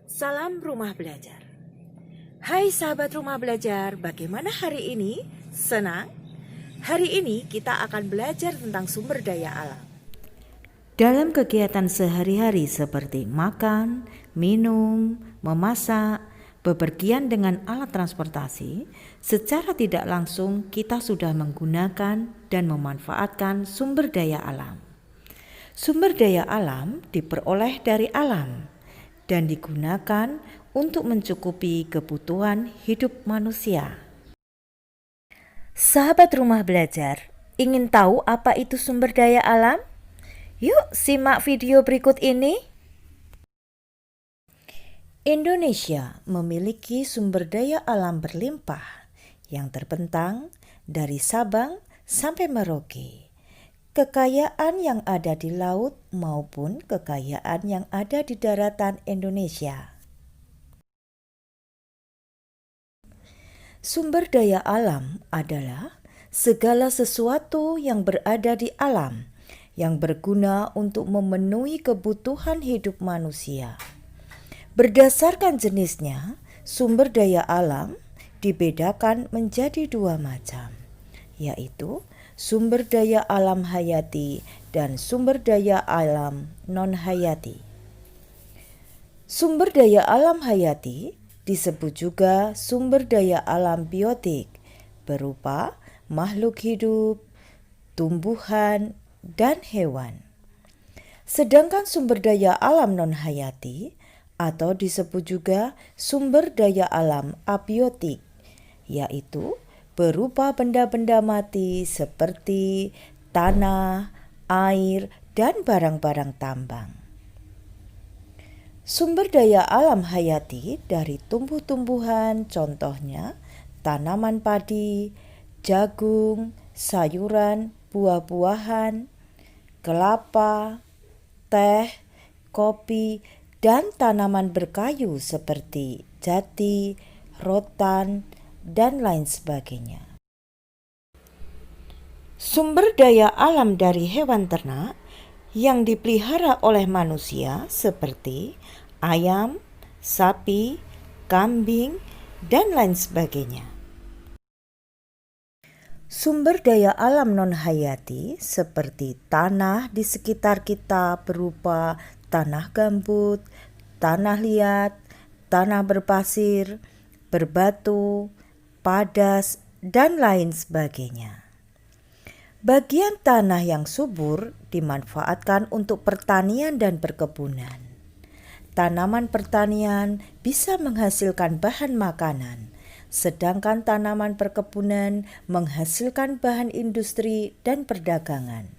Salam Rumah Belajar. Hai sahabat Rumah Belajar, bagaimana hari ini? Senang? Hari ini kita akan belajar tentang sumber daya alam. Dalam kegiatan sehari-hari seperti makan, minum, memasak, bepergian dengan alat transportasi, secara tidak langsung kita sudah menggunakan dan memanfaatkan sumber daya alam. Sumber daya alam diperoleh dari alam dan digunakan untuk mencukupi kebutuhan hidup manusia. Sahabat Rumah Belajar, ingin tahu apa itu sumber daya alam? Yuk simak video berikut ini. Indonesia memiliki sumber daya alam berlimpah yang terbentang dari Sabang sampai Merauke. Kekayaan yang ada di laut maupun kekayaan yang ada di daratan Indonesia. Sumber daya alam adalah segala sesuatu yang berada di alam yang berguna untuk memenuhi kebutuhan hidup manusia. Berdasarkan jenisnya, sumber daya alam dibedakan menjadi dua macam, yaitu sumber daya alam hayati dan sumber daya alam non-hayati. Sumber daya alam hayati disebut juga sumber daya alam biotik berupa makhluk hidup, tumbuhan, dan hewan. Sedangkan sumber daya alam non-hayati atau disebut juga sumber daya alam abiotik, yaitu berupa benda-benda mati seperti tanah, air, dan barang-barang tambang. Sumber daya alam hayati dari tumbuh-tumbuhan, contohnya tanaman padi, jagung, sayuran, buah-buahan, kelapa, teh, kopi, dan tanaman berkayu seperti jati, rotan, dan lain sebagainya. Sumber daya alam dari hewan ternak yang dipelihara oleh manusia seperti ayam, sapi, kambing, dan lain sebagainya. Sumber daya alam non-hayati seperti tanah di sekitar kita berupa tanah gambut, tanah liat, tanah berpasir, berbatu, padas, dan lain sebagainya. Bagian tanah yang subur dimanfaatkan untuk pertanian dan perkebunan. Tanaman pertanian bisa menghasilkan bahan makanan, sedangkan tanaman perkebunan menghasilkan bahan industri dan perdagangan.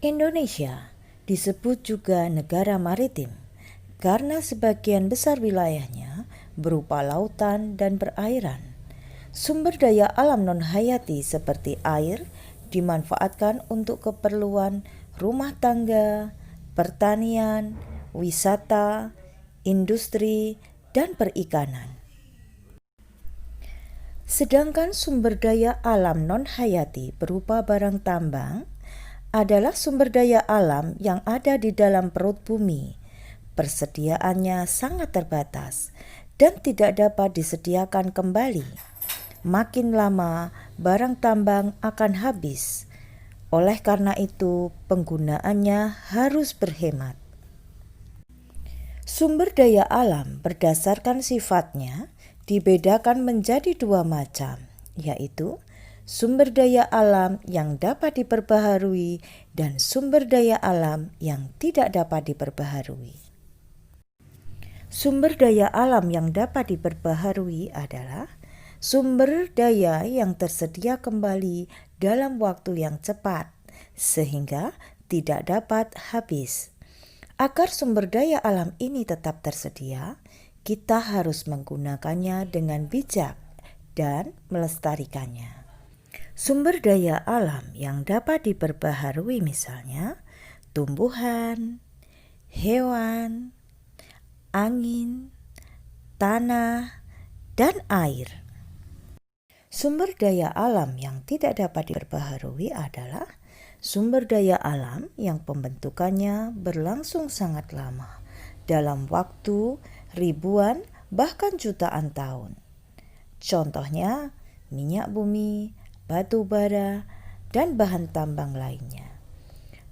Indonesia disebut juga negara maritim karena sebagian besar wilayahnya berupa lautan dan perairan. Sumber daya alam non-hayati seperti air dimanfaatkan untuk keperluan rumah tangga, pertanian, wisata, industri, dan perikanan. Sedangkan sumber daya alam non-hayati berupa barang tambang adalah sumber daya alam yang ada di dalam perut bumi. Persediaannya sangat terbatas dan tidak dapat disediakan kembali. Makin lama barang tambang akan habis. Oleh karena itu, penggunaannya harus berhemat. Sumber daya alam berdasarkan sifatnya dibedakan menjadi dua macam, yaitu sumber daya alam yang dapat diperbaharui dan sumber daya alam yang tidak dapat diperbaharui. Sumber daya alam yang dapat diperbaharui adalah sumber daya yang tersedia kembali dalam waktu yang cepat, sehingga tidak dapat habis. Agar sumber daya alam ini tetap tersedia, kita harus menggunakannya dengan bijak dan melestarikannya. Sumber daya alam yang dapat diperbaharui misalnya tumbuhan, hewan, angin, tanah, dan air. Sumber daya alam yang tidak dapat diperbaharui adalah sumber daya alam yang pembentukannya berlangsung sangat lama, dalam waktu ribuan bahkan jutaan tahun. Contohnya minyak bumi, batu bara, dan bahan tambang lainnya.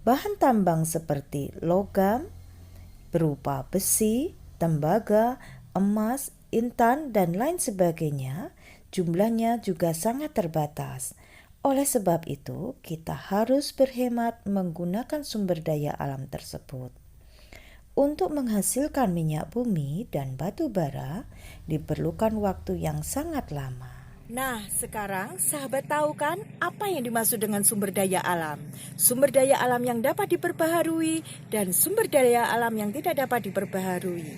Bahan tambang seperti logam berupa besi, tembaga, emas, intan, dan lain sebagainya, jumlahnya juga sangat terbatas. Oleh sebab itu, kita harus berhemat menggunakan sumber daya alam tersebut. Untuk menghasilkan minyak bumi dan batu bara, diperlukan waktu yang sangat lama. Nah, sekarang sahabat tahu kan apa yang dimaksud dengan sumber daya alam? Sumber daya alam yang dapat diperbaharui dan sumber daya alam yang tidak dapat diperbaharui.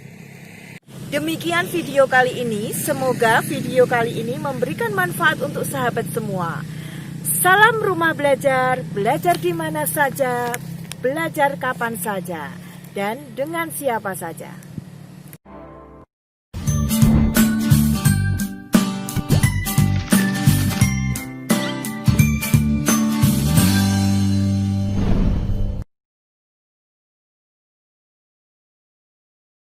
Demikian video kali ini, semoga video kali ini memberikan manfaat untuk sahabat semua. Salam rumah belajar, belajar di mana saja, belajar kapan saja, dan dengan siapa saja.